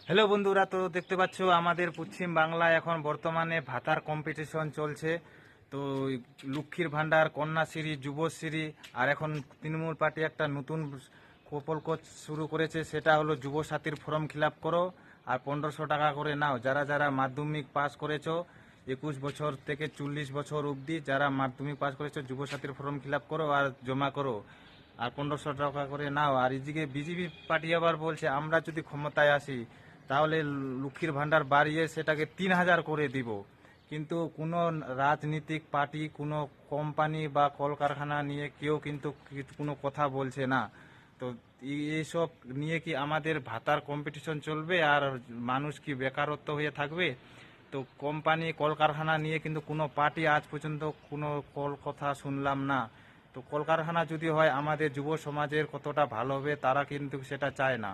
Hello বন্ধুরা, তো দেখতে পাচ্ছ আমাদের পশ্চিম বাংলায় এখন বর্তমানে ভাতার কম্পিটিশন চলছে। তো লক্ষ্মীর ভাণ্ডার, কন্যাশ্রী, যুবশ্রী, আর এখন তৃণমূল পার্টি একটা নতুন প্রকল্প শুরু করেছে, সেটা হলো যুবসাথীর ফর্ম ফিল আপ করো আর 1500 টাকা করে নাও। যারা যারা মাধ্যমিক পাস করেছো 21 বছর থেকে 40 বছর অবধি, যারা মাধ্যমিক পাস করেছো যুবসাথীর ফর্ম ফিল আপ করো আর জমা করো, আর 1500 টাকা করে নাও। আর এদিকে বিজেপি পার্টি আবার বলছে আমরা যদি ক্ষমতায় আসি তাহলে লক্ষ্মীর ভাণ্ডার বাড়িয়ে সেটাকে 3000 করে দিব। কিন্তু কোনো রাজনীতিক পার্টি, কোনো কোম্পানি বা কলকারখানা নিয়ে কেউ কিন্তু কোনো কথা বলছে না। তো এইসব নিয়ে কি আমাদের ভাতার কম্পিটিশন চলবে আর মানুষ কি বেকারত্ব হয়ে থাকবে? তো কোম্পানি কলকারখানা নিয়ে কিন্তু কোনো পার্টি আজ পর্যন্ত কোনো কথা শুনলাম না। তো কলকারখানা যদি হয় আমাদের যুব সমাজের কতটা ভালো হবে তারা কিন্তু সেটা চায় না।